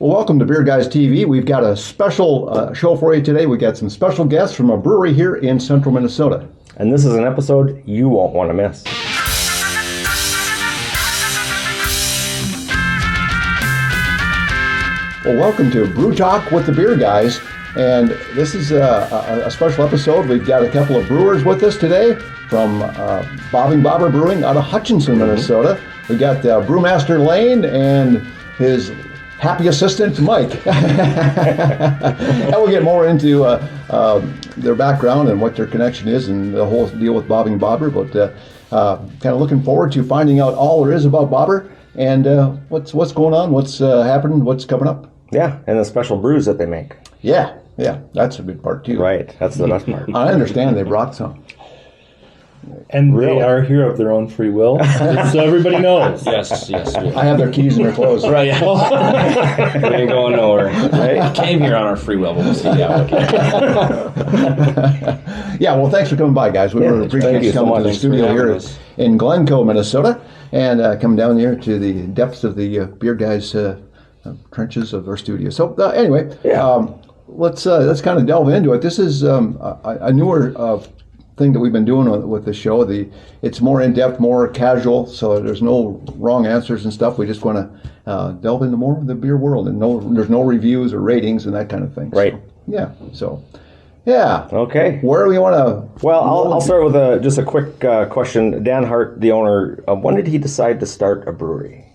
Well, welcome to Beer Guys TV. We've got a special show for you today. We got some special guests from a brewery here in central Minnesota. And this is an episode you won't want to miss. Well, welcome to Brew Talk with the Beer Guys. And this is a special episode. We've got a couple of brewers with us today from Bobbing Bobber Brewing out of Hutchinson, Minnesota. We got Brewmaster Lane and his happy assistant, Mike. And we'll get more into their background and what their connection is and the whole deal with Bobbing Bobber. But kind of looking forward to finding out all there is about Bobber and what's going on, what's happening, what's coming up. Yeah, and the special brews that they make. Yeah, that's a big part too. Right, that's the best part. I understand they brought some. And they are here of their own free will, so everybody knows. Yes. I have their keys and their clothes. Right, yeah. We ain't going nowhere. Right? Came here on our free will, but we'll see the applicant. Yeah, well, thanks for coming by, guys. We really appreciate you coming to the studio here in Glencoe, Minnesota, and come down here to the depths of the Beer Guys trenches of our studio. So anyway, let's kind of delve into it. This is a newer thing that we've been doing with the show. It's more in-depth, more casual, so there's no wrong answers and stuff. We just want to delve into more of the beer world, and there's no reviews or ratings and that kind of thing. Right. So, yeah. Okay. Where do we want to... Well, I'll start with just a quick question. Dan Hart, the owner, when did he decide to start a brewery?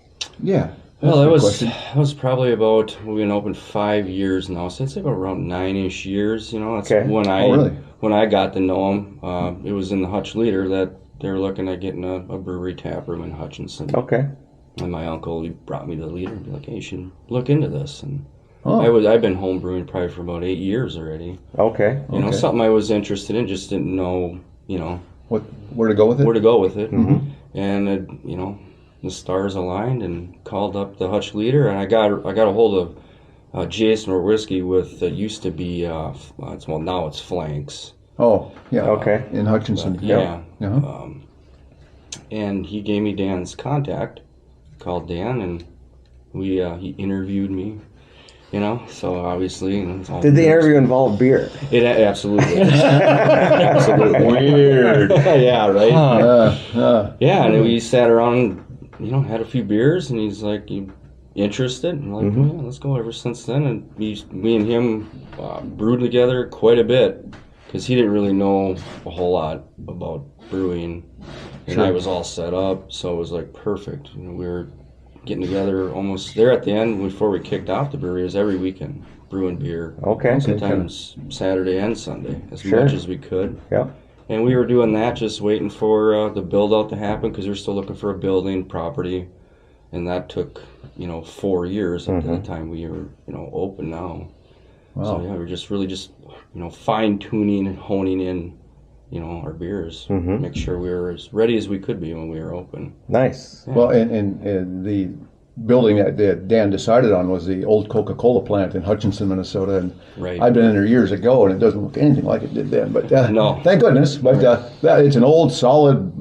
Yeah. Well, it was probably about, we've been open 5 years now, so I'd say about around 9-ish years, you know. That's when I got to know him. It was in the Hutch Leader that they were looking at getting a brewery tap room in Hutchinson. Okay. And my uncle, he brought me the leader and be like, hey, you should look into this. And I've been home brewing probably for about 8 years already. Okay. You know, something I was interested in, just didn't know, you know. Where to go with it? Mm-hmm. And, you know, the stars aligned and called up the Hutch Leader, and I got a hold of Jason Orwisky with used to be now it's Flanks. Oh, yeah. Okay. In Hutchinson. Yeah. And he gave me Dan's contact. Called Dan, and he interviewed me. You know, so obviously. You know, it's all did the interview involve beer? It absolutely. Absolutely weird. Yeah. Right. Yeah, and we sat around. You know, had a few beers, and he's like, "You interested?" And I'm like, "Yeah, let's go." Ever since then, and me and him brewed together quite a bit because he didn't really know a whole lot about brewing, and I was all set up, so it was like perfect. You know, we were getting together almost there at the end before we kicked off the brewery. It was every weekend brewing beer. Okay. Sometimes Saturday and Sunday, as much as we could. Yeah. And we were doing that, just waiting for the build-out to happen because we were still looking for a building, property, and that took, 4 years at the time we were, open now. Wow. So, we're just really fine-tuning and honing in, our beers, make sure we were as ready as we could be when we were open. Nice. Yeah. Well, and the building that Dan decided on was the old Coca-Cola plant in Hutchinson, Minnesota, and I've been in there years ago, and it doesn't look anything like it did then. But no, thank goodness. But it's an old, solid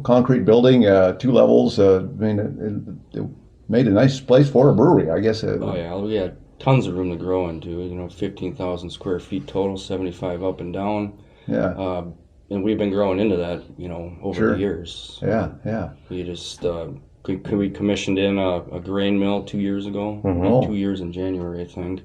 concrete building, 2 levels. I mean, it made a nice place for a brewery, I guess. We had tons of room to grow into. 15,000 square feet total, 75 up and down. Yeah. And we've been growing into that, over the years. Yeah. We just. We commissioned in a grain mill 2 years ago, 2 years in January, I think.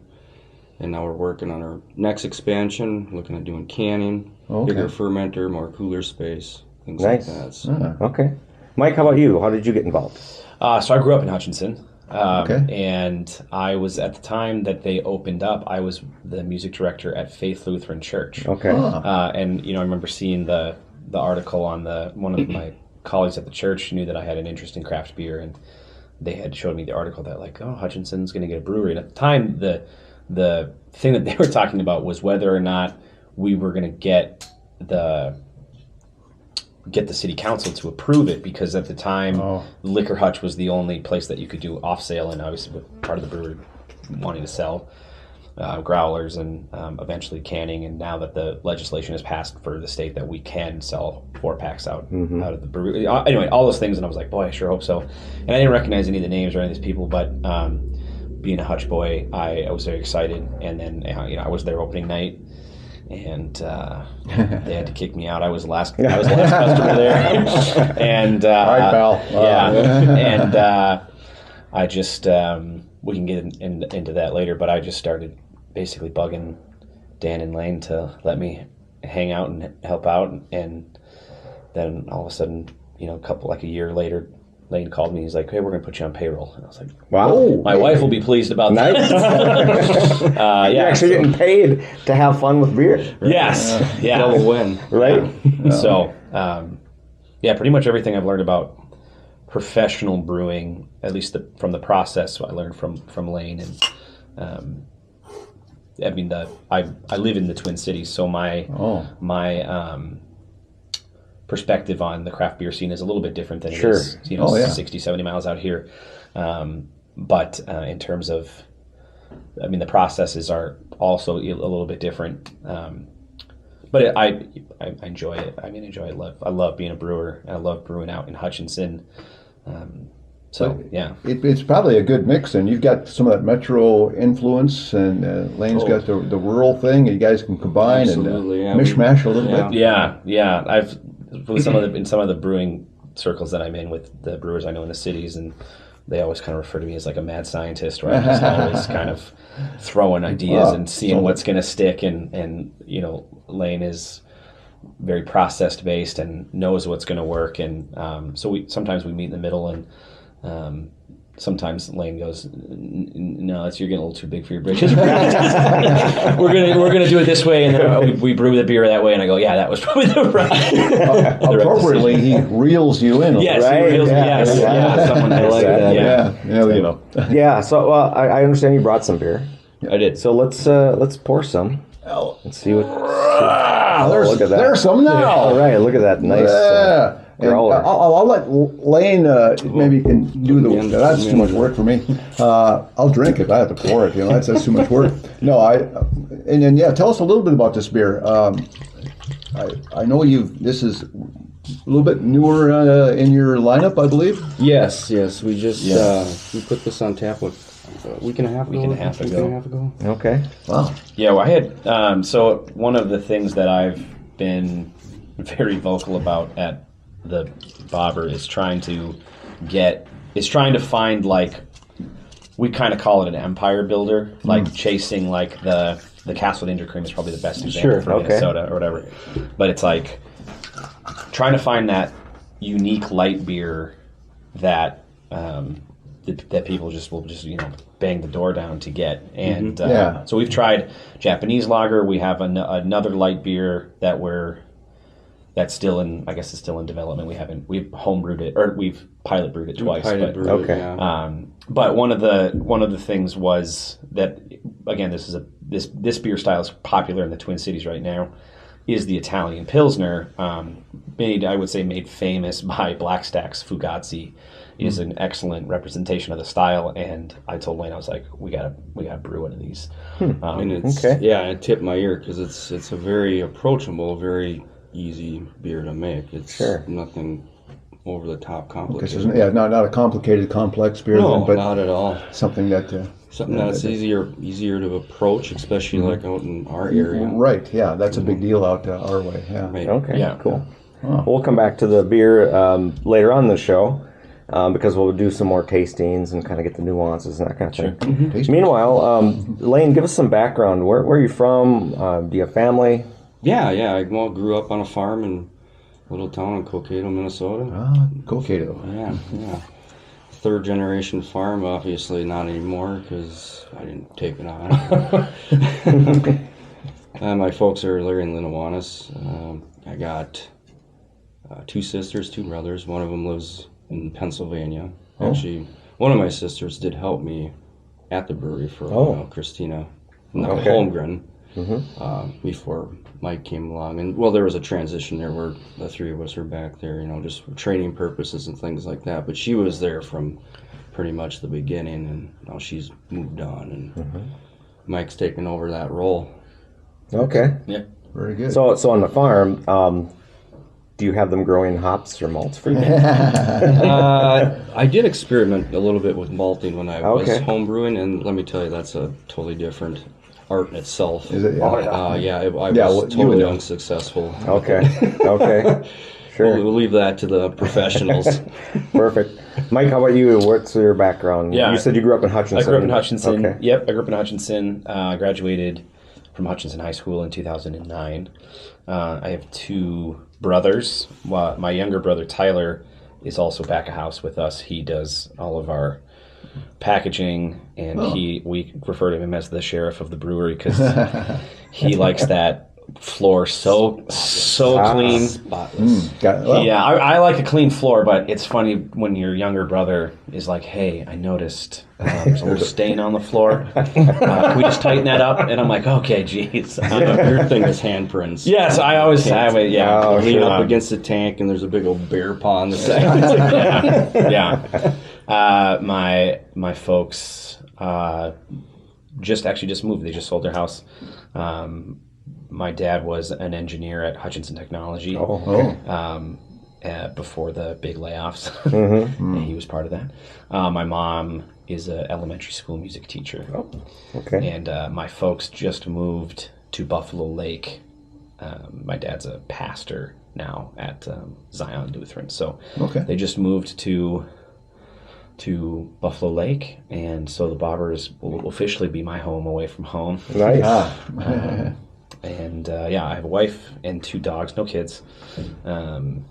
And now we're working on our next expansion, looking at doing canning, bigger fermenter, more cooler space, things like that. So. Okay. Mike, how about you? How did you get involved? So I grew up in Hutchinson. And I was, at the time that they opened up, I was the music director at Faith Lutheran Church. Okay. And, I remember seeing the article on one of my colleagues at the church knew that I had an interest in craft beer, and they had showed me the article that Hutchinson's going to get a brewery. And at the time, the thing that they were talking about was whether or not we were going to get the city council to approve it, because at the time, Liquor Hutch was the only place that you could do off sale, and obviously with part of the brewery wanting to sell growlers and eventually canning, and now that the legislation has passed for the state that we can sell 4-packs out of the brewery. Anyway, all those things, and I was like, boy, I sure hope so. And I didn't recognize any of the names or any of these people, but being a Hutch boy, I was very excited. And then I was there opening night, and they had to kick me out. I was the last customer there. And All right, pal. and I just we can get into that later, but I just started basically bugging Dan and Lane to let me hang out and help out, and then all of a sudden, a year later, Lane called me. He's like, "Hey, we're going to put you on payroll." And I was like, Wow. My wife will be pleased about that. You're actually getting paid to have fun with beer. Yes. Yeah. Double win. Right? So, pretty much everything I've learned about professional brewing, at least from the process, I learned from Lane. And I live in the Twin Cities, so my perspective on the craft beer scene is a little bit different than it is 60, 70 miles out here. But in terms of, the processes are also a little bit different. But I enjoy it. I love being a brewer. I love brewing out in Hutchinson. It's probably a good mix, and you've got some of that metro influence, and Lane's got the rural thing. You guys can combine and mishmash a little bit. Yeah. I've with some of the brewing circles that I'm in with the brewers I know in the cities, and they always kind of refer to me as like a mad scientist, right? I'm just always kind of throwing ideas and seeing what's going to stick, and Lane is very process based and knows what's going to work, and so sometimes we meet in the middle, and sometimes Lane goes, "No, you're getting a little too big for your britches. we're gonna do it this way," and then we brew the beer that way, and I go, "Yeah, that was probably the right." Appropriately, he reels you in. Yes, right? he reels me. Yes, someone like that. Yeah. Yeah. So I understand you brought some beer. I did. So let's pour some. Let's see what. Look at that. There's some now. All right, look at that nice. I'll let Lane maybe can do the. That's too much work for me. I'll drink it. I have to pour it. That's too much work. No, tell us a little bit about this beer. I know this is a little bit newer in your lineup, I believe. Yes. We just we put this on tap a week and a half ago. Okay. Wow. Yeah, well, I had so one of the things that I've been very vocal about at the Bobber is trying to find, like, we kind of call it an empire builder, like chasing like the Castle Ninja Cream is probably the best example for Minnesota or whatever. But it's like trying to find that unique light beer that that people will just bang the door down to get. And so we've tried Japanese lager. We have another light beer that's still in, I guess it's still in development. We've homebrewed it, or we've pilot brewed it twice. But one of the things was that, again, this beer style is popular in the Twin Cities right now, is the Italian Pilsner, made famous by Black Stack's Fugazi, is an excellent representation of the style. And I told Wayne, I was like, we gotta brew one of these. And it tipped my ear because it's a very approachable, very easy beer to make. It's nothing over the top complicated. Not a complicated, complex beer. No, but not at all. Something that's easier to approach, especially like out in our area. Right. Yeah, that's a big deal out our way. Yeah. Right. Okay. Yeah. Cool. Oh. We'll come back to the beer later on in the show. Because we'll do some more tastings and kind of get the nuances and that kind of thing. Mm-hmm. Meanwhile, Lane, give us some background. Where are you from? Do you have family? Yeah. I grew up on a farm in a little town in Cokato, Minnesota. Cokato. Yeah. Third generation farm, obviously not anymore because I didn't take it on. My folks are Larry and Linda Wanous. I got 2 sisters, 2 brothers. One of them lives in Pennsylvania. Actually, one of my sisters did help me at the brewery for a while, Christina Holmgren, before Mike came along. And there was a transition there where the 3 of us are back there, just for training purposes and things like that. But she was there from pretty much the beginning, and now she's moved on, and Mike's taken over that role. Okay. Yeah. Very good. So on the farm, do you have them growing hops or malts for you? I did experiment a little bit with malting when I was home brewing, and let me tell you, that's a totally different art in itself. Is it? Yeah. I was totally unsuccessful. Okay. Sure. We'll leave that to the professionals. Perfect. Mike, how about you? What's your background? Yeah. You said you grew up in Hutchinson. I grew up in Hutchinson. Okay. Yep, I grew up in Hutchinson. Graduated from Hutchinson High School in 2009. I have two brothers. My younger brother, Tyler, is also back of house with us. He does all of our packaging, and we refer to him as the sheriff of the brewery because he likes that floor so clean. Spotless. Yeah, I like a clean floor, but it's funny when your younger brother is like, "Hey, I noticed there's a little stain on the floor. Can we just tighten that up?" And I'm like, "Okay, geez." Your thing is handprints. Yes, I always lean up against the tank, and there's a big old bear paw on the side. Yeah. My folks just moved. They just sold their house. My dad was an engineer at Hutchinson Technology before the big layoffs. And he was part of that. My mom is an elementary school music teacher. Oh, okay. And my folks just moved to Buffalo Lake. My dad's a pastor now at Zion Lutheran. So they just moved to Buffalo Lake, and so the Bobbers will officially be my home away from home. Nice. And I have a wife and two dogs, no kids. So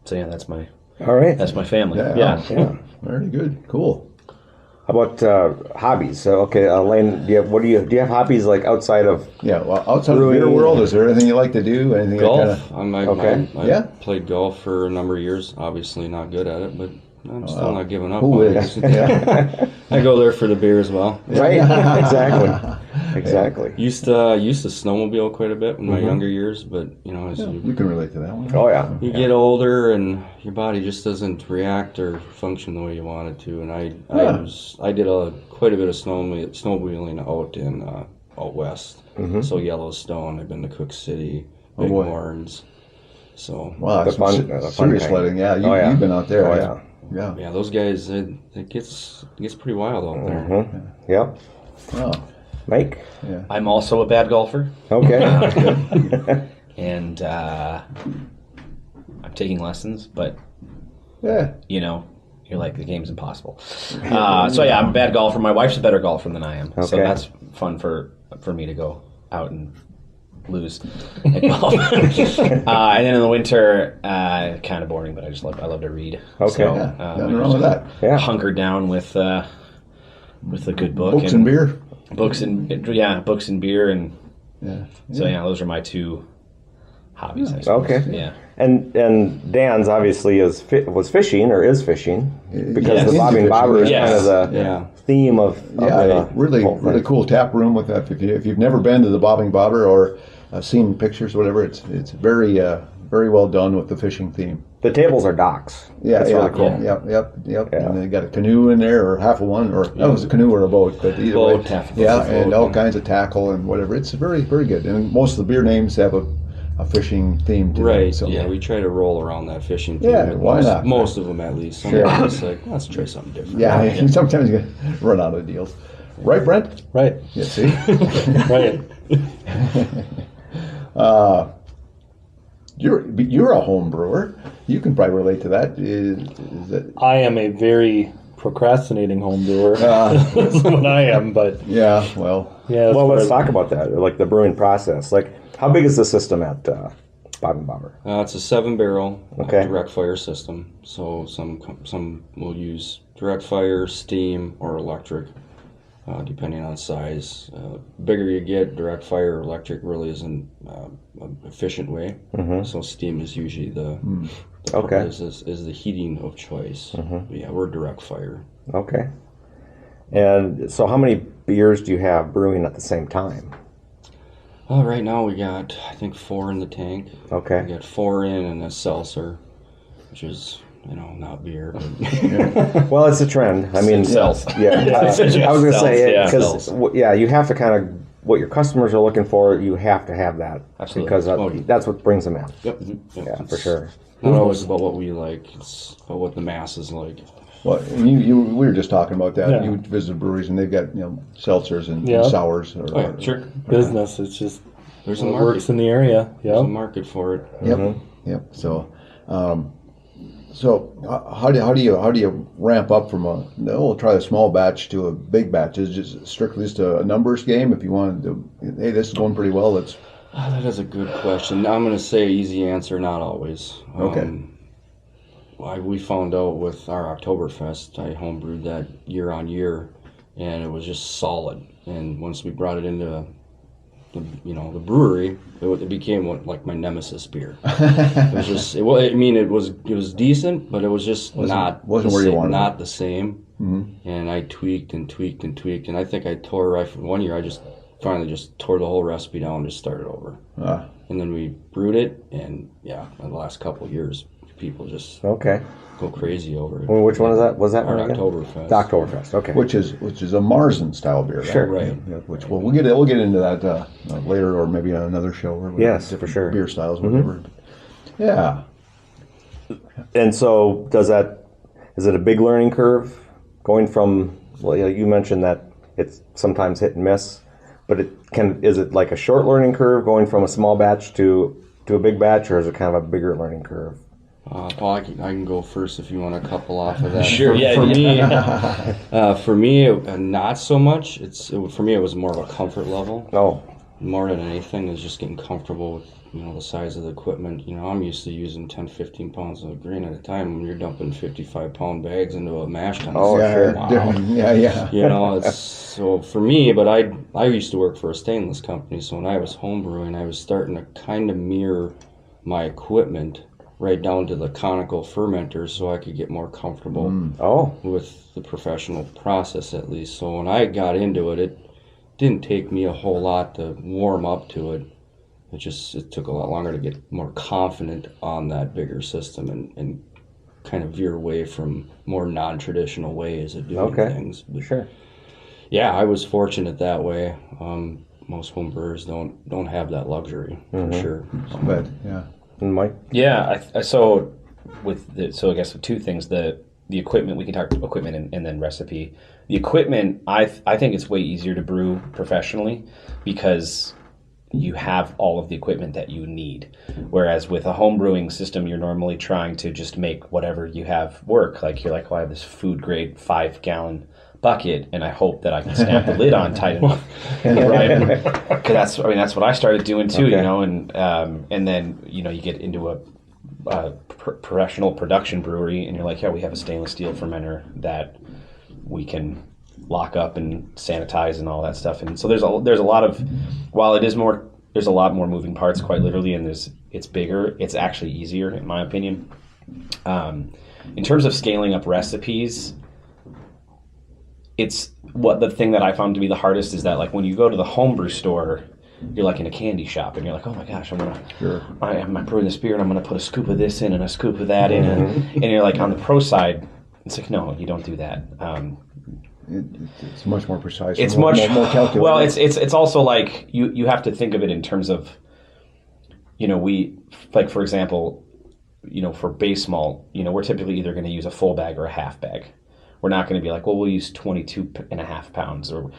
that's my family. Yeah. Very good. Cool. How about hobbies? So, Lane, do you have hobbies like outside of? Yeah, well, outside of the beer world, is there anything you like to do? Anything? Golf. I played golf for a number of years. Obviously, not good at it, but I'm still not giving up. Who is? I go there for the beer as well. Right. Exactly. Used to snowmobile quite a bit in my younger years, but as you can relate to that one. Oh yeah. You get older and your body just doesn't react or function the way you want it to. And I did quite a bit of snowmobiling out west. So Yellowstone. I've been to Cook City, Big Horns. So that's serious sledding. Yeah, you've been out there. Oh yeah. Yeah, those guys. It gets pretty wild out there. Yep. Oh. Mike? Yeah. I'm also a bad golfer. Okay. And I'm taking lessons, but you're like, the game's impossible. I'm a bad golfer. My wife's a better golfer than I am, so that's fun for me to go out and lose at golf. And then in the winter, kind of boring, but I love to read. Okay. So, nothing wrong with that. Yeah. Hunkered down with a good book. Books and beer. Books and beer, and those are my two hobbies, I suppose. Okay. Yeah. And Dan's obviously was fishing or is fishing because the Bobbing Bobber is kind of the theme of really cool tap room with that. If you've never been to the Bobbing Bobber or seen pictures, whatever, it's very very well done with the fishing theme. The tables are docks. Yeah, really cool. Yep. Yeah. And they got a canoe in there, or half of one, or that was a canoe or a boat, but either way. And all kinds of tackle and whatever. It's very, very good. And most of the beer names have a fishing theme to them. So. Yeah, we try to roll around that fishing theme. Yeah, why not? Most of them, at least. Sometimes it's like, let's try something different. Yeah, sometimes you run out of deals. Right, Brent? Right. Yeah, see? Right. You're a home brewer. You can probably relate to that. Is that... I am a very procrastinating home brewer. That's what I am, but... Yeah, well... Yeah, well, let's talk about that, like the brewing process. Like, how big is the system at Bobbing Bobber? It's a 7-barrel Okay. direct fire system. So some will use direct fire, steam, or electric, depending on size. Bigger you get, direct fire or electric really isn't an efficient way. So steam is usually the is the heating of choice. But yeah, we're direct fire. Okay. And so how many beers do you have brewing at the same time? Right now we got, I think, 4 in the tank. Okay. We got 4 in and a seltzer, which is, not beer. But well, it's a trend. I mean, sells. Yeah. I was going to say, because, you have to kind of what your customers are looking for, you have to have that. Absolutely. Because that's what brings them in. Yep. Yeah, for sure. Not always about what we like; it's about what the masses like. Well, and we were just talking about that. Yeah. You visit breweries and they've got seltzers and Yeah. sours. Sure. Business. It's just There's a what market. works in the area. There's a Yeah. market for it. Yep. Yep. So, how do you ramp up from we'll try a small batch to a big batch? Is it just strictly just a numbers game? If you want to, hey, this is going pretty well. Let's. That is a good question. I'm going to say easy answer, not always. Okay. We found out with our Oktoberfest, I homebrewed that year on year, and it was just solid. And once we brought it into the brewery, it became like my nemesis beer. It was just, it was decent, but it was just wasn't where you wanted it. not the same. Mm-hmm. And I tweaked and tweaked and tweaked, and I think I tore right from one year. I just finally just tore the whole recipe down and just started over. And then we brewed it, and in the last couple of years, people just go crazy over it. Well, which one is that? Was that Our one again? Oktoberfest. The Oktoberfest. Okay. Which is a Marzen style beer, right? Sure. Right. Yeah, which we'll get into that later, or maybe on another show. Or Yes, different for sure. Beer styles, whatever. Yeah. And so, is it a big learning curve going from? Well, you mentioned that it's sometimes hit and miss, but is it like a short learning curve going from a small batch to a big batch, or is it kind of a bigger learning curve? Paul, I can go first if you want to couple off of that. Sure. For me, not so much. For me, it was more of a comfort level. Oh, More than anything is just getting comfortable with the size of the equipment. I'm used to using 10, 15 pounds of grain at a time. When you're dumping 55-pound bags into a mash tun. Oh, sure. Wow. Yeah. It's so for me. But I used to work for a stainless company, so when I was home brewing, I was starting to kind of mirror my equipment right down to the conical fermenter, so I could get more comfortable with the professional process at least. So when I got into it, it didn't take me a whole lot to warm up to it. It took a lot longer to get more confident on that bigger system and kind of veer away from more non-traditional ways of doing things. But sure. Yeah, I was fortunate that way. Most home brewers don't have that luxury for sure. But yeah. And Mike? Yeah, so I guess two things: the equipment. We can talk equipment and then recipe. The equipment, I think it's way easier to brew professionally because you have all of the equipment that you need. Whereas with a home brewing system, you're normally trying to just make whatever you have work. Like you're like, well, I have this food grade 5-gallon bucket, and I hope that I can snap the lid on tight enough, right? Because that's what I started doing too, and then you get into a professional production brewery, and you're like, yeah, we have a stainless steel fermenter that we can lock up and sanitize and all that stuff, and so there's a lot of, while it is more, there's a lot more moving parts, quite literally, and it's bigger. It's actually easier, in my opinion. In terms of scaling up recipes, it's the thing that I found to be the hardest is that, like, when you go to the homebrew store, you're like in a candy shop, and you're like, oh my gosh, I'm brewing this beer, and I'm gonna put a scoop of this in and a scoop of that in, and you're like, on the pro side, it's like, no, you don't do that. It's much more precise. It's more calculated. Well, it's also like you have to think of it in terms of, we, like, for example, for base malt, we're typically either going to use a full bag or a half bag. We're not going to be like, well, we'll use 22.5 pounds, or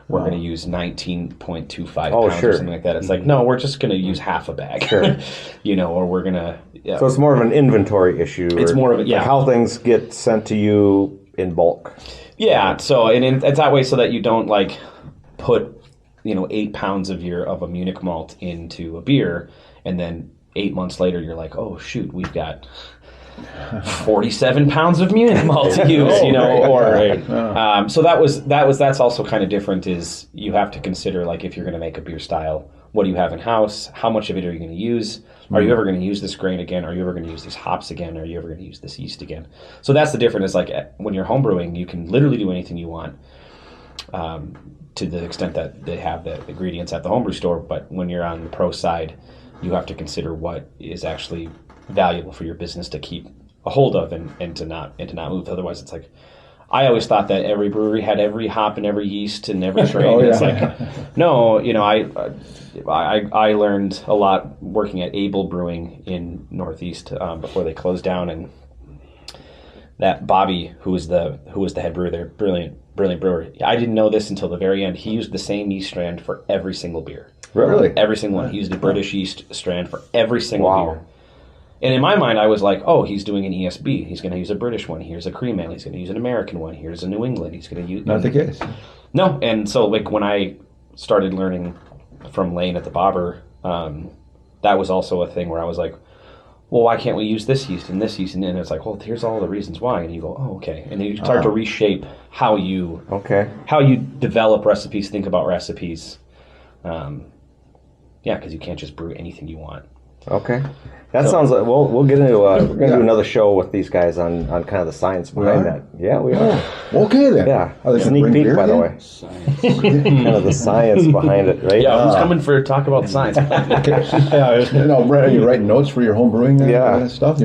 we're going to use 19.25 pounds or something like that. It's like, no, we're just going to use half a bag, or we're going to. Yeah. So it's more of an inventory issue. It's more of like how things get sent to you in bulk. Yeah. So it's that way so that you don't like put 8 pounds of a Munich malt into a beer, and then 8 months later you're like, oh shoot, we've got 47 pounds of Munich malt to use, so that's also kind of different. Is you have to consider, like, if you're going to make a beer style, what do you have in house? How much of it are you going to use? Are you ever going to use this grain again? Are you ever going to use these hops again? Are you ever going to use this yeast again? So that's the difference. Is like when you're homebrewing, you can literally do anything you want, to the extent that they have the ingredients at the homebrew store. But when you're on the pro side, you have to consider what is actually valuable for your business to keep a hold of and to not move. Otherwise, it's like, I always thought that every brewery had every hop and every yeast and every strain. Oh, yeah. It's like, no, I learned a lot working at Able Brewing in Northeast before they closed down, and that Bobby, who was the head brewer there, brilliant brewer. I didn't know this until the very end. He used the same yeast strand for every single beer. Really? Every single one. He used the British yeast strand for every single Wow. beer. And in my mind, I was like, oh, he's doing an ESB. He's going to use a British one. Here's a cream ale. He's going to use an American one. Here's a New England. He's going to use... Not the case. No. And so, like, when I started learning from Lane at the Bobber, that was also a thing where I was like, well, why can't we use this yeast and this yeast? And then it's like, well, here's all the reasons why. And you go, oh, okay. And then you start to reshape how you develop recipes, think about recipes. Because you can't just brew anything you want. Okay. That sounds like we'll get into we're going to do another show with these guys on kind of the science behind that. Yeah, we are. Okay then. Yeah. Are they gonna Sneak bring peek, beer by the in? way. Kind of the science behind it, right? Yeah, who's coming for talk about science? Brett, are you writing notes for your home brewing stuff?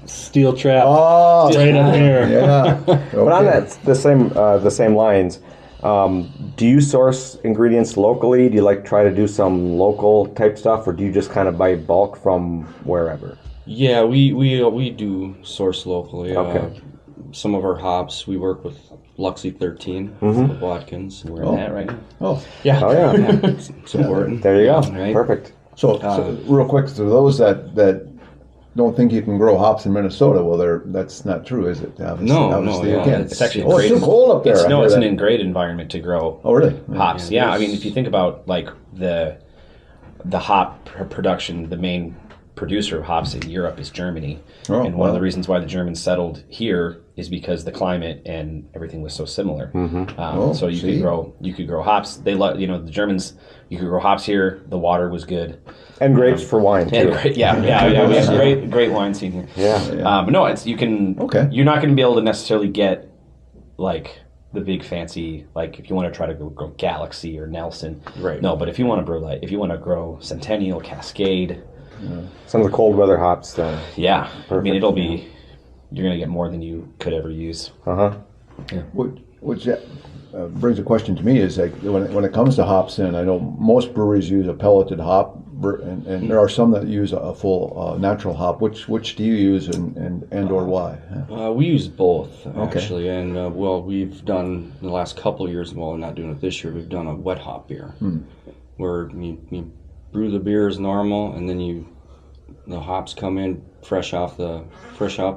Steel trap. Oh, Right up here. yeah. But on the same lines, do you source ingredients locally? Do you try to do some local type stuff, or do you just kind of buy bulk from wherever? Yeah, we do source locally. Okay. Some of our hops, we work with Luxy 13 with Watkins. We're in that right now. Oh, Yeah. Oh yeah. It's important. There you go. Right. Perfect. so real quick, to those that don't think you can grow hops in Minnesota, well, that's not true, is it? Obviously you can. It's actually it's too cold up there. It's a great environment to grow. Oh, really? Hops. Yeah, I mean, if you think about like the hop production, the main producer of hops in Europe is Germany, and one of the reasons why the Germans settled here is because the climate and everything was so similar. So you could grow hops. They the Germans. You could grow hops here. The water was good. And grapes for wine too. We have great wine scene here. Yeah. But no, you can. Okay. You're not going to be able to necessarily get like the big fancy, like if you want to try to grow Galaxy or Nelson. Right. No, but if you want to grow Centennial, Cascade. Some of the cold weather hops then. Yeah. Perfect. I mean, you're going to get more than you could ever use. Uh-huh. Yeah. Which brings a question to me is like when it comes to hops, and I know most breweries use a pelleted hop, and there are some that use a full natural hop. Which do you use and or why? We use both actually, and we've done in the last couple of years. Well, we're not doing it this year. We've done a wet hop beer, where you brew the beer as normal, and then the hops come in fresh off the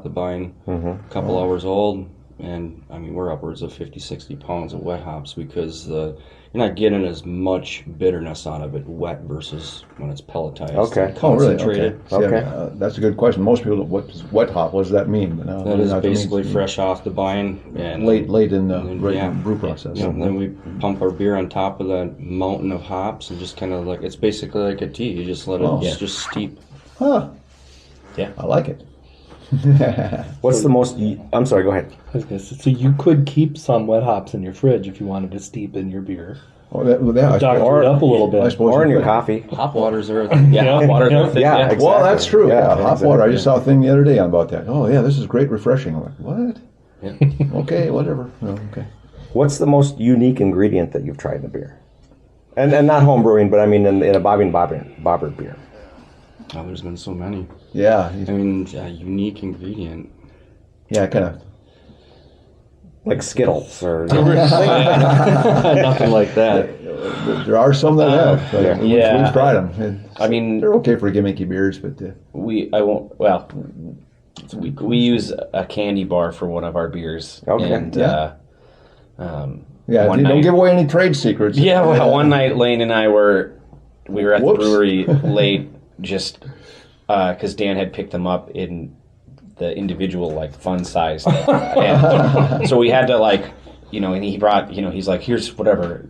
vine, a couple hours old. And I mean, we're upwards of 50-60 pounds of wet hops because you're not getting as much bitterness out of it wet versus when it's pelletized. Okay. Concentrated. Okay. That's a good question. Most people, what is wet hop? What does that mean? That is basically fresh off the vine and late in the brew process. Yeah, and then we pump our beer on top of that mountain of hops and just kind of it's basically like a tea. You just let it just steep. Huh. Yeah. I like it. What's the most? I'm sorry. Go ahead. I was gonna say, so you could keep some wet hops in your fridge if you wanted to steep in your beer. Doctor it up a little bit. Or in your coffee. Hop waters are hop waters are thick. Yeah, exactly. Well, that's true. Yeah, Hop exactly. water. I just saw a thing the other day about that. Oh, yeah, this is great, refreshing. I'm like, what? Yeah. Okay, whatever. Oh, okay. What's the most unique ingredient that you've tried in a beer? And not home brewing, but I mean in a Bobbing Bobber beer. Oh, there's been so many. Yeah. I mean, a unique ingredient. Yeah, kind of. Like Skittles or nothing like that. There are some that have. We've tried them. I mean, they're okay for gimmicky beers, but we use a candy bar for one of our beers. Okay. And, don't give away any trade secrets. Yeah, well, one night Lane and I were at the brewery late, just because Dan had picked them up in the individual fun size, and so we had to and he brought he's like, here's whatever.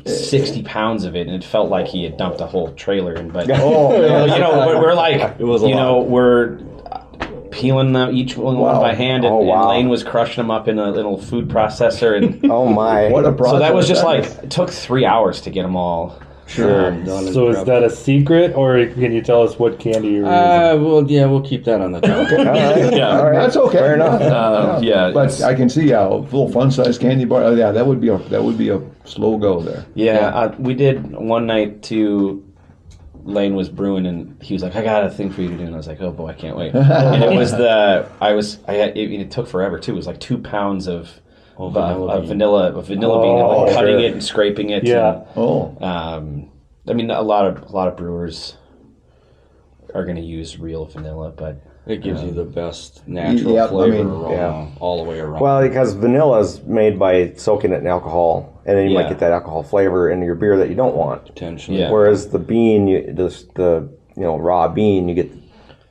60 pounds of it, and it felt like he had dumped a whole trailer in. But we're like, it was we're peeling them each one by hand, and Lane was crushing them up in a little food processor, and oh my, what a process! So that was just it took 3 hours to get them all Sure. So is that a secret, or can you tell us what candy you're using? Well, yeah, we'll keep that on the top. All right. Yeah. All right. That's okay. Fair enough. Yeah, But it's- I can see a little fun-sized candy bar. Oh, yeah, that would be a slow go there. Yeah, we did one night to. Lane was brewing, and he was like, "I got a thing for you to do," and I was like, "Oh boy, I can't wait." And it was it took forever too. It was like 2 pounds of vanilla bean, and like cutting it and scraping it. Yeah. And, I mean, a lot of brewers are going to use real vanilla, but It gives you the best natural Yeah, I flavor mean, aroma all the way around. Well, because vanilla is made by soaking it in alcohol, and then you might Yeah. get that alcohol flavor in your beer that you don't want. potentially. Yeah. Whereas the bean, the raw bean, you get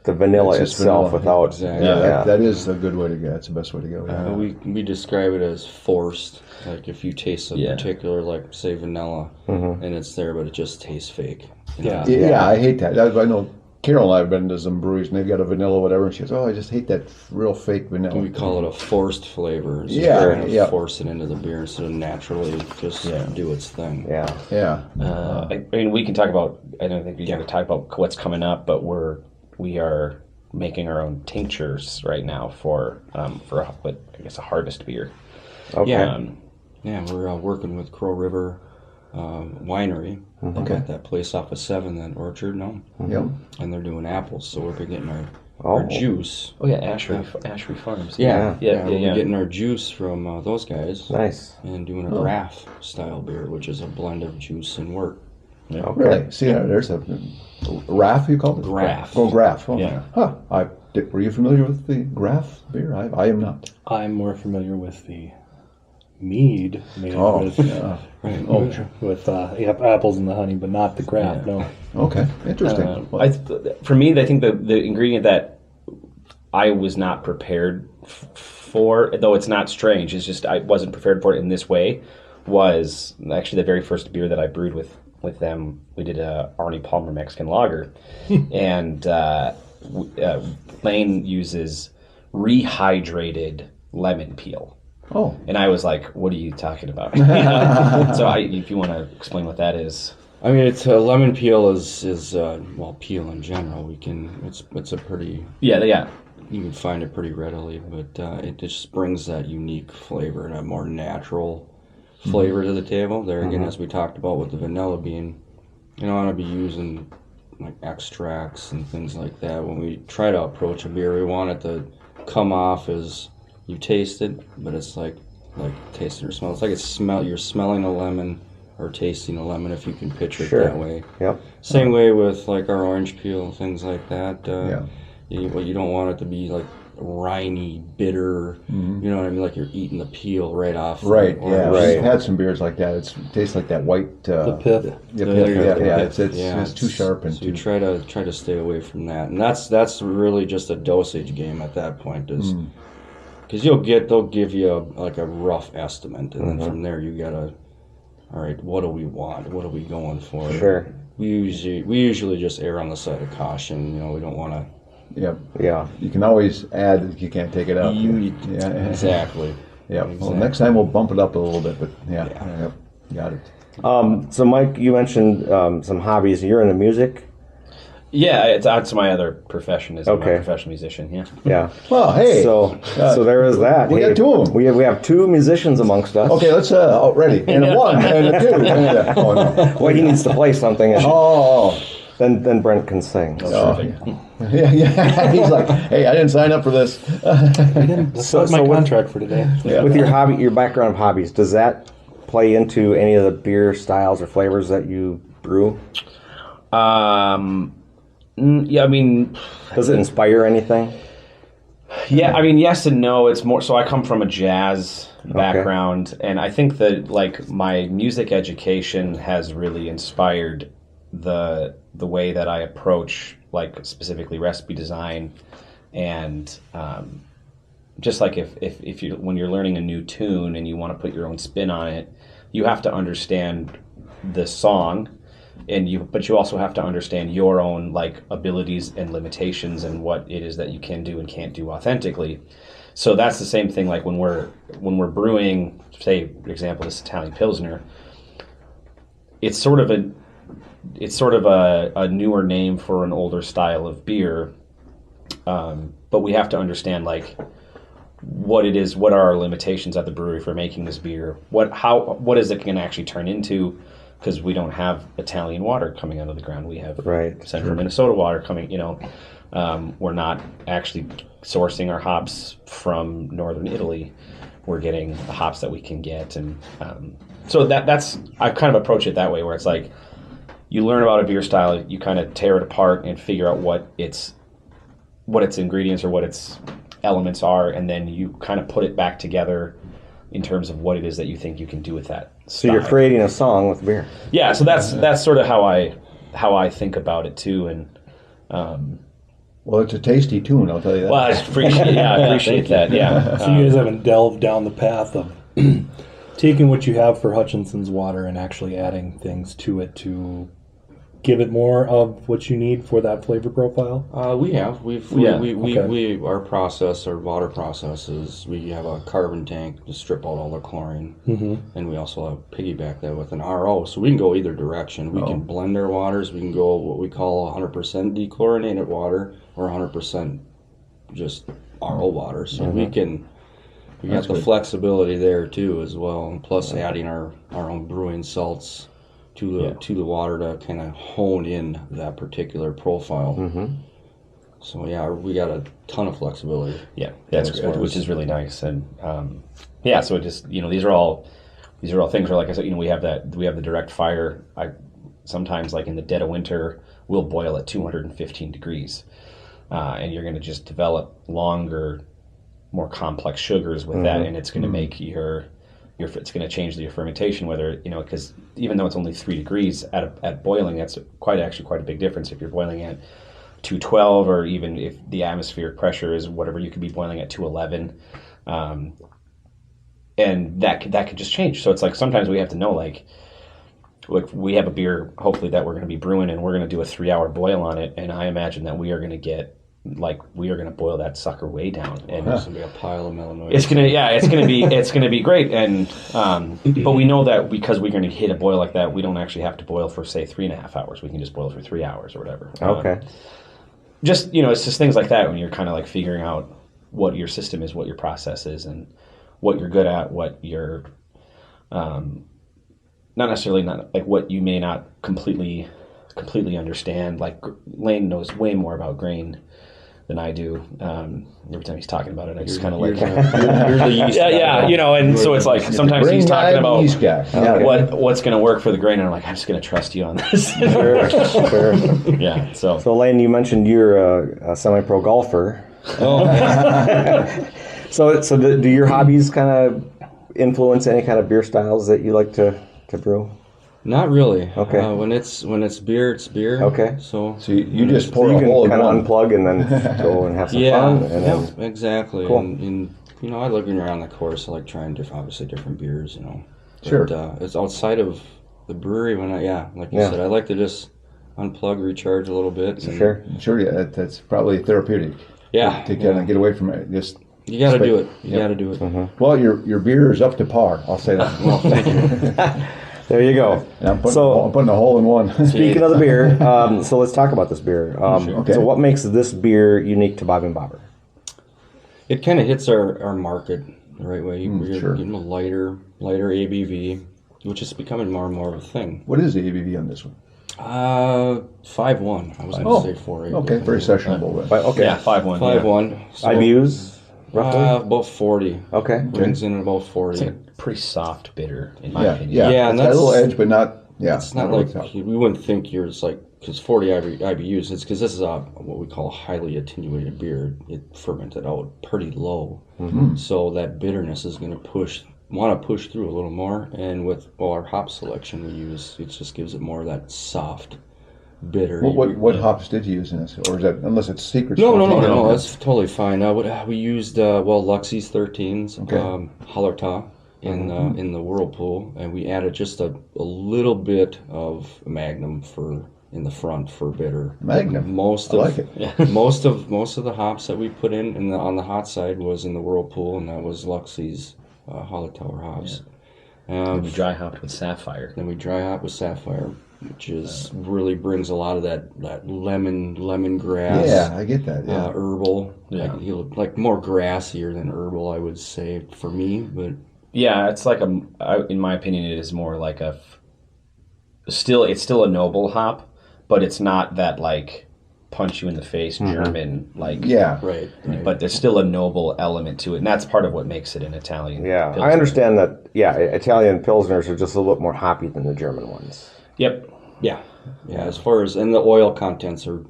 the vanilla It's just itself vanilla. without. Exactly. Yeah, that is a good way to go. That's the best way to go. Yeah. We describe it as forced. Like if you taste a Yeah. particular, like say vanilla, and it's there, but it just tastes fake. Yeah. Yeah, I hate that. I know Carol and I have been to some breweries, and they've got a vanilla, whatever, and she goes, "Oh, I just hate that real fake vanilla." We call it a forced flavor. So Yeah, you kind of yeah. force it into the beer instead of naturally just do its thing. Yeah. Yeah. I mean, we can talk about. I don't think we're going to talk about what's coming up, but we are making our own tinctures right now for what I guess a harvest beer. Okay. Yeah. Yeah, we're working with Crow River Winery. Okay. At that place off of 7th and Orchard, Yep. and they're doing apples, so we're getting our juice. Oh yeah, Ashry Farms. Yeah, yeah. We're getting our juice from those guys Nice. and doing a graph style beer, which is a blend of juice and wort. Okay. Really? See, there's a Raff, you call it? Graph. Oh, Graph. Oh. Yeah. Huh. Were you familiar with the Graph beer? I am not. I'm more familiar with the mead made Oh, with yeah. Right. Oh, sure. with apples and the honey, but not the graph. No. Okay. Interesting. For me, I think the ingredient that I was not prepared for, though it's not strange, it's just I wasn't prepared for it in this way, was actually the very first beer that I brewed with them. We did a Arnie Palmer Mexican lager, and Lane uses rehydrated lemon peel. Oh. And I was like, "What are you talking about?" So, if you want to explain what that is. I mean, it's lemon peel is well, peel in general. It's a pretty Yeah. you can find it pretty readily, but it just brings that unique flavor and a more natural flavor to the table. There again, as we talked about with the vanilla bean, you don't want to be using like extracts and things like that. When we try to approach a beer, we want it to come off as you taste it, but it's like tasting or smell. It's like you're smelling a lemon or tasting a lemon, if you can picture it that way. Yep. Same way with like our orange peel, things like that. Yeah. You don't want it to be like briny, bitter. You know what I mean? Like you're eating the peel right off. the Right. orange. Yeah. Right. I've had some beers like that. It tastes like that white. The pith. Yeah. There you go. Yeah. It's Yeah, too sharp and so too. you try to stay away from that, and that's really just a dosage game at that point, is because they'll give you like a rough estimate, and then from there you gotta, all right, what do we want? What are we going for? Sure. We usually just err on the side of caution. You know, we don't want to. Yeah. Yeah. You can always add. You can't take it out. Yeah. Exactly. Yeah. Well, Exactly. next time we'll bump it up a little bit, but yeah. Got it. So, Mike, you mentioned some hobbies. You're into music. Yeah, it's my other profession is I'm Okay. a professional musician. Yeah. Yeah. Well, hey. So there is that. we got two of them. We have two musicians amongst us. Okay, let's ready. And a one and a two. And oh no. Well, he needs to play something, and Oh. then Brent can sing. Oh, yeah. He's like, hey, I didn't sign up for this. That's not my with- contract for today. With your background of hobbies, does that play into any of the beer styles or flavors that you brew? Yeah, I mean, Does it inspire anything? yeah, I mean, yes and no. It's more so I come from a jazz background, and I think that like my music education has really inspired the way that I approach like specifically recipe design, and just like if you when you're learning a new tune and you want to put your own spin on it, you have to understand the song. But you also have to understand your own like abilities and limitations and what it is that you can do and can't do authentically. So that's the same thing. Like when we're brewing, say for example, this Italian Pilsner, it's sort of it's sort of a newer name for an older style of beer, but we have to understand like what it is, what are our limitations at the brewery for making this beer, what is it going to actually turn into, because we don't have Italian water coming out of the ground. We have central Minnesota water coming, we're not actually sourcing our hops from northern Italy. We're getting the hops that we can get, and so that's I kind of approach it that way, where it's like you learn about a beer style, you kind of tear it apart and figure out what its ingredients or what its elements are, and then you kind of put it back together in terms of what it is that you think you can do with that style. So you're creating a song with beer. Yeah, so that's sort of how I think about it too, and well, it's a tasty tune, I'll tell you that. well, I appreciate that. Yeah. So you guys haven't delved down the path of taking what you have for Hutchinson's water and actually adding things to it to give it more of what you need for that flavor profile? We have. Our process, our water processes, we have a carbon tank to strip out all the chlorine. And we also have piggyback that with an RO. So we can go either direction. We can blend our waters. We can go what we call 100% dechlorinated water or 100% just RO water. So we got the flexibility there too as well. And plus adding our own brewing salts to the water to kind of hone in that particular profile. So we got a ton of flexibility. Yeah, that's great, which is really nice. And so it just these are all things where, like I said, we have the direct fire. Sometimes, like in the dead of winter, we'll boil at 215 degrees, and you're going to just develop longer, more complex sugars with that, and it's going to make it's going to change your fermentation, whether because even though it's only 3 degrees at boiling, that's quite a big difference. If you're boiling at 212, or even if the atmospheric pressure is whatever, you could be boiling at 211, and that could just change. So it's like sometimes we have to know, like we have a beer hopefully that we're going to be brewing, and we're going to do a 3-hour boil on it, and I imagine that we are going to boil that sucker way down, and there's gonna be a pile of melanoids. It's gonna be great, and but we know that because we're gonna hit a boil like that, we don't actually have to boil for say 3.5 hours. We can just boil for 3 hours or whatever. Okay. It's just things like that when you're kind of like figuring out what your system is, what your process is, and what you're good at, what you're what you may not completely understand. Like Lane knows way more about grain than I do. Every time he's talking about it, I just kind of like, you're the yeast guy. and so it's like sometimes he's talking about yeast guy. what's going to work for the grain, and I'm like, I'm just going to trust you on this. Sure. Yeah. So Lane, you mentioned you're a semi-pro golfer. Oh. So do your hobbies kind of influence any kind of beer styles that you like to brew? Not really. Okay. When it's beer, it's beer. Okay. So you just pour you a hole can in kind one. of unplug and then go and have some fun. And then, exactly. Cool. And I like when around the course. I like trying different beers. Sure. But, it's outside of the brewery when like you said, I like to just unplug, recharge a little bit. Sure. Yeah, that's probably therapeutic. Yeah. To kind of get away from it. Just you got to do it. You got to do it. Mm-hmm. Well, your beer is up to par. I'll say that. Well, thank you. There you go. And I'm putting a hole in one. Speaking of the beer, so let's talk about this beer. Okay. So what makes this beer unique to Bobbing Bobber? It kind of hits our market the right way. You're sure. getting a lighter ABV, which is becoming more and more of a thing. What is the ABV on this one? 5.1. I was going to say 4.8. Okay, very sessionable then. Okay. yeah, 5.1. 5.1. So, IBUs, roughly? about 40. Okay. Brings in at about 40. It's a pretty soft bitter, in my opinion. Yeah, and it's got a little that's- edge, but not. Yeah, It's not really like tough. we wouldn't think yours like because 40 IBUs. It's because this is what we call a highly attenuated beer. It fermented out pretty low, so that bitterness is going to want to push through a little more. And with our hop selection we use, it just gives it more of that soft, bitter. What hops did you use in this, or is that unless it's secret? No, that's totally fine. We used Luxie's 13s, Okay. Hallertau in the Whirlpool, and we added just a little bit of Magnum in the front for bitter. Magnum. Most I of like it. most of the hops that we put in on the hot side was in the Whirlpool, and that was Luxie's Hallertau hops. We dry hopped with Sapphire. Then we dry hop with Sapphire. which is really brings a lot of that lemongrass. Yeah, I get that. Yeah. Herbal. Yeah. Like more grassier than herbal, I would say for me. But Yeah, it's like in my opinion, it is more like it's still a noble hop, but it's not that like punch you in the face German like. Yeah. right. But there's still a noble element to it, and that's part of what makes it an Italian. Yeah, Pilsner. I understand that. Yeah, Italian pilsners are just a little bit more hoppy than the German ones. Yep. Yeah. As far as and the oil contents are,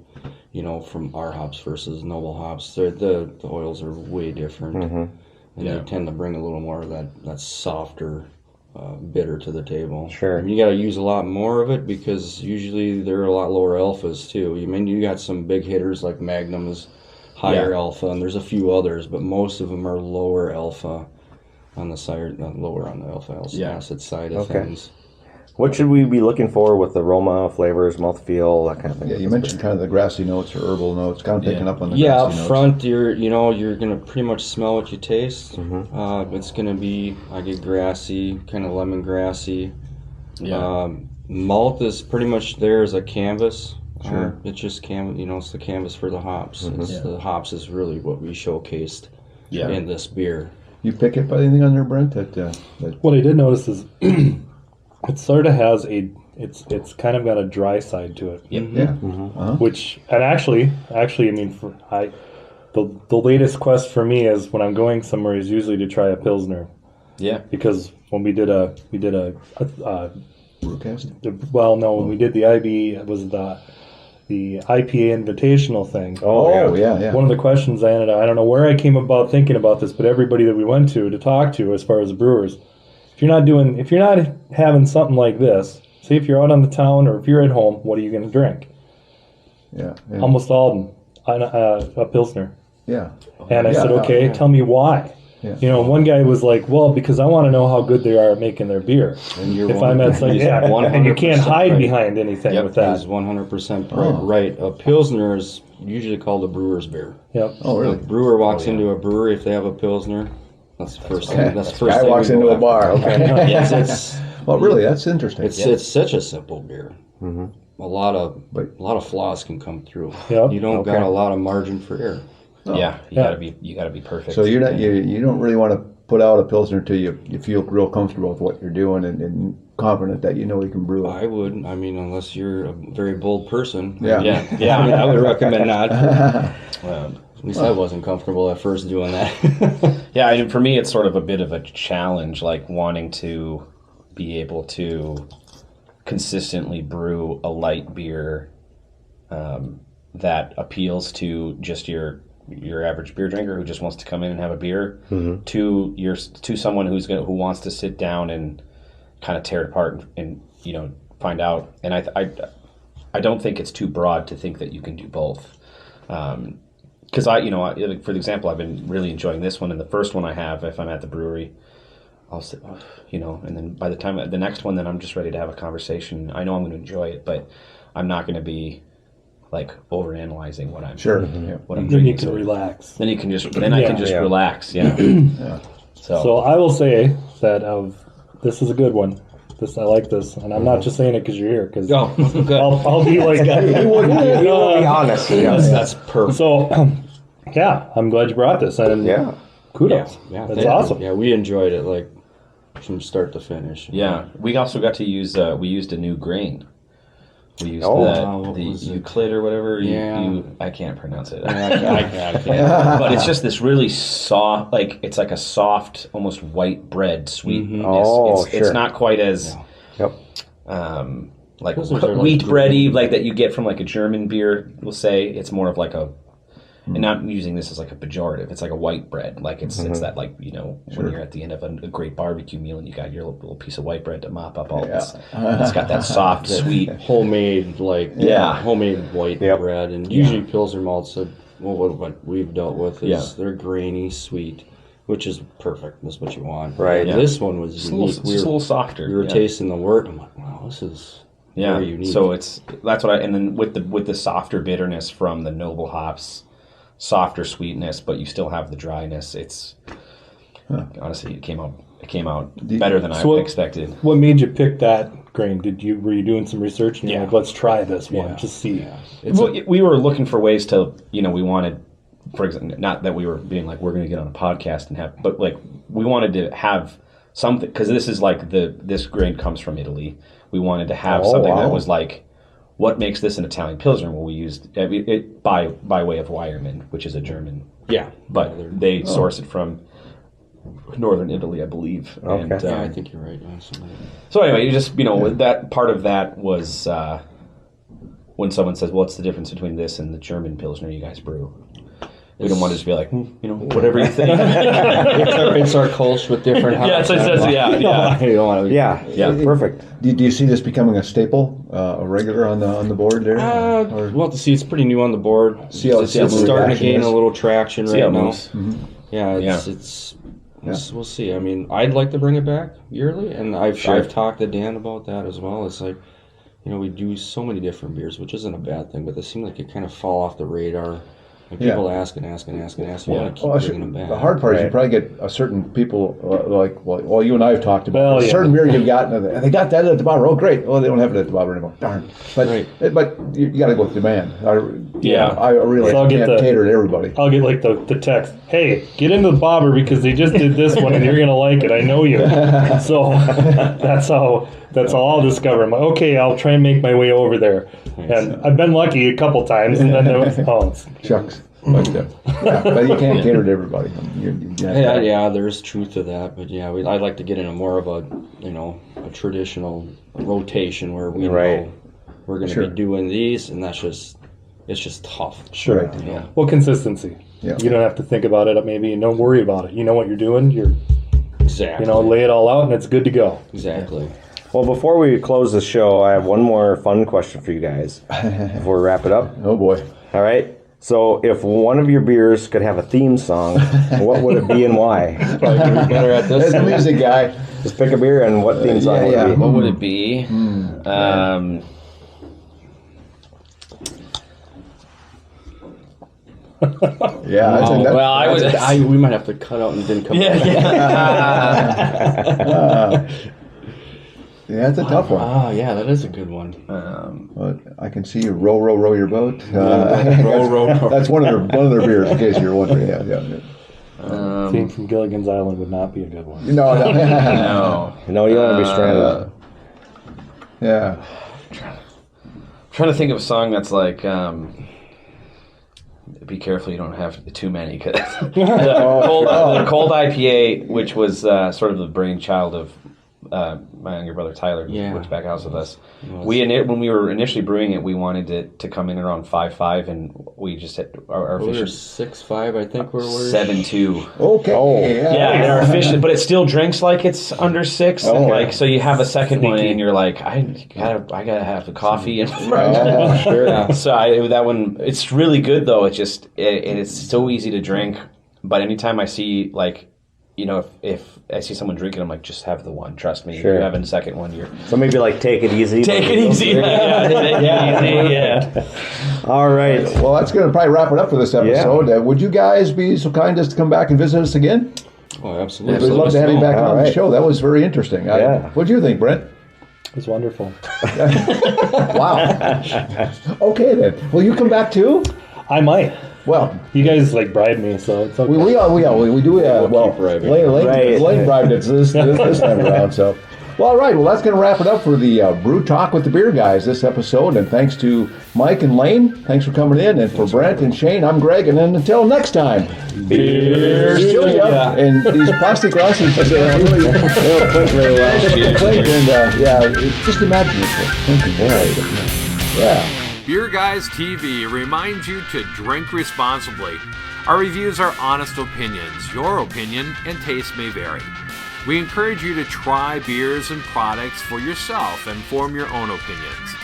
from our hops versus noble hops, the oils are way different, and they tend to bring a little more of that softer. Bitter to the table. Sure. And you got to use a lot more of it because usually they're a lot lower alphas too. You got some big hitters like Magnum is higher alpha, and there's a few others, but most of them are lower alpha on the side, lower on the alpha acid side of things. What should we be looking for with aroma, flavors, mouthfeel, that kind of thing? Yeah, you mentioned kind of the grassy notes or herbal notes, kind of picking up on the Yeah, grassy up notes. front, you're gonna pretty much smell what you taste. It's gonna be I get grassy, kind of lemongrassy. Yeah. Malt is pretty much there as a canvas. Sure. It's just it's the canvas for the hops. The hops is really what we showcased in this beer. You pick up anything on there, Brent? That What I did notice is it sort of has it's kind of got a dry side to it. Yep. yeah. Which and actually, I mean, the latest quest for me is when I'm going somewhere is usually to try a pilsner Yeah. because when we did a Brewcast? when we did the IB it was the IPA invitational thing. Oh, yeah. One of the questions I don't know where I came about thinking about this, but everybody that we went to talk to as far as the brewers, if you're not having something like this, say if you're out on the town or if you're at home, what are you going to drink? Yeah. Almost all of them, a pilsner. Yeah. And I said, okay, tell me why. Yeah. One guy was like, well, because I want to know how good they are at making their beer. And you're If I'm at some, and you can't 100% hide right. behind anything with That that. is 100% right. A pilsner is usually called a brewer's beer. Yep. Oh, really? A brewer walks into a brewery if they have a pilsner. That's the first thing. That's the first Guy thing. walks we go into a after. bar. Okay. Yes, it's Well, really, that's interesting. it's such a simple beer. A lot of flaws can come through. Yep. You don't got a lot of margin for error. Yeah. You gotta be perfect. So you're not you don't really want to put out a pilsner until you feel real comfortable with what you're doing and confident that you can brew it. I would. I mean, unless you're a very bold person. Yeah. Yeah. I mean, I would recommend not. Um, At least I wasn't comfortable at first doing that. Yeah, and for me, it's sort of a bit of a challenge, like wanting to be able to consistently brew a light beer that appeals to just your average beer drinker who just wants to come in and have a beer, to someone who wants to sit down and kind of tear it apart and find out. And I don't think it's too broad to think that you can do both. Because for example, I've been really enjoying this one, and the first one I have, if I'm at the brewery, I'll sit, and then by the time the next one, then I'm just ready to have a conversation. I know I'm going to enjoy it, but I'm not going to be like overanalyzing what I'm what I'm Then you drinking. can relax. Then I can just relax. Yeah. So I will say that this is a good one. I like this, and I'm not just saying it because you're here. Because good. I'll be like, You will be honest. That's perfect. so yeah, I'm glad you brought this, and kudos. Yeah, That's awesome. Yeah, we enjoyed it like from start to finish. Yeah. We also got to use. We used a new grain. We used what the was it? Euclid or whatever. Yeah. I can't pronounce it. I can't. But it's just this really soft, it's like a soft, almost white bread sweetness. It's not quite as like Pilsners are wheat like bready like that you get from like a German beer. We'll say it's more of like a, and not using this as like a pejorative. It's like a white bread. Like it's that like when you're at the end of a great barbecue meal and you got your little piece of white bread to mop up all this. It's got that soft, sweet. Homemade homemade white bread, and usually Pilsner malts. What we've dealt with is they're grainy, sweet, which is perfect. That's what you want. Right. Yeah. This one was Just unique. a little softer. We were tasting the wort. I'm like, wow, this is very unique. So that's what and then with the softer bitterness from the noble hops, softer sweetness, but you still have the dryness. It's honestly it came out better than I expected. What made you pick that grain? Were you doing some research and you're Yeah. like, let's try this one, Yeah. just see? Yeah. We were looking for ways to, we wanted, for example, not that we were being like, we're going to get on a podcast and have, but like, we wanted to have something, because this is like this grain comes from Italy. We wanted to have something that was like, what makes this an Italian Pilsner? Well, we used it by way of Weyermann, which is a German. Yeah. But they source it from northern Italy, I believe. Okay. And, Yeah, I think you're right. so anyway, you just, that part of that was when someone says, what's the difference between this and the German Pilsner you guys brew? We don't want to just be like, whatever you think. It's our culture with different hops. Yeah, it says, yeah. You don't want to. Yeah, perfect. Do you see this becoming a staple, a regular on the board there? We'll have to see. It's pretty new on the board. It's starting to gain a little traction right now. Yeah, we'll see. I mean, I'd like to bring it back yearly, and I've talked to Dan about that as well. It's like, we do so many different beers, which isn't a bad thing, but they seem like it kind of fall off the radar. And people ask and ask and ask and ask. You want to keep bringing them back. The hard part is you probably get a certain people you and I have talked about Well, a yeah. certain beer you've got, and they got that at the Bobber. Oh, great. Oh, they don't have it at the Bobber anymore. Darn. But you got to go with demand. I really So I'll get can't cater to everybody. I'll get like the text, hey, get into the Bobber because they just did this one and you're going to like it. I know you. So that's how I'll discover. I'm like, okay, I'll try and make my way over there. And I've been lucky a couple times, and then there was, Shucks. But you can't cater to everybody. There's truth to that. But I'd like to get into more of a traditional rotation where we know we're going to be doing these, and it's just tough. sure. Right. Well, consistency. Yeah. You don't have to think about it maybe, and don't worry about it. You know what you're doing. You're, Exactly. lay it all out, and it's good to go. Exactly. Well, before we close the show, I have one more fun question for you guys before we wrap it up. Oh, boy. All right. So, if one of your beers could have a theme song, what would it be and why? Probably gonna be better at There's this. the music guy. Just pick a beer and what theme song would it be? What would it be? Yeah. We might have to cut out and then come back. Yeah, it's a tough one. Oh, yeah, that is a good one. But I can see you row your boat. Row. That's one of their beers, in case you're wondering. Yeah. Theme from Gilligan's Island would not be a good one. No. No, you don't want to be stranded. Yeah. I'm trying to think of a song that's like, be careful you don't have too many. Cause the Cold IPA, which was sort of the brainchild of my younger brother Tyler, who works back house with us. When we were initially brewing it, we wanted it to come in around 5.5, and we just hit our We were efficient 6.5, I think we're 7.2. Okay. Oh. Yeah, and our efficient, but it still drinks like it's under 6. And so you have a second one, and you're like, I gotta have the coffee. And Sure. So that one, it's really good though. It's so easy to drink. But anytime I see if I see someone drinking, I'm like, just have the one. Trust me. Sure. You're having the second one. So maybe like take it easy. Take it easy. Yeah. All right. Well, that's going to probably wrap it up for this episode. Would you guys be so kind as to come back and visit us again? Oh, absolutely. We'd love to have you back on the right. show. That was very interesting. What do you think, Brent? It was wonderful. Wow. Okay, then. Will you come back too? I might. Well, You guys bribed me, so it's okay. we do. keep bribing. Lane bribed it this time around. So, well, all right. Well, that's going to wrap it up for the Brew Talk with the Beer Guys this episode. And thanks to Mike and Lane. Thanks for coming in. And for Brent and Shane, I'm Greg. And then until next time, beers to ya. And these plastic glasses, they'll clink very well. Clink and just imagine it. Yeah. Beer Guys TV reminds you to drink responsibly. Our reviews are honest opinions. Your opinion and taste may vary. We encourage you to try beers and products for yourself and form your own opinions.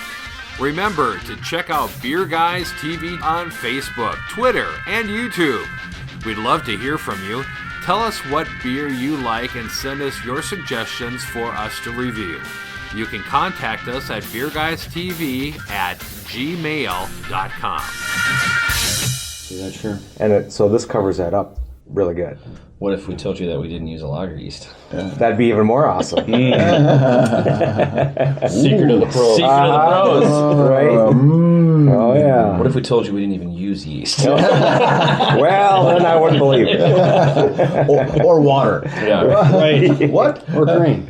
Remember to check out Beer Guys TV on Facebook, Twitter, and YouTube. We'd love to hear from you. Tell us what beer you like and send us your suggestions for us to review. You can contact us at beerguystv@gmail.com. See that, sure. And so this covers that up. really good. What if we told you that we didn't use a lager yeast? That'd be even more awesome. Secret of the pros. Secret of the pros. Right? Oh, yeah. What if we told you we didn't even use yeast? Well, then I wouldn't believe it. or water. Yeah. Right. What? Or grain.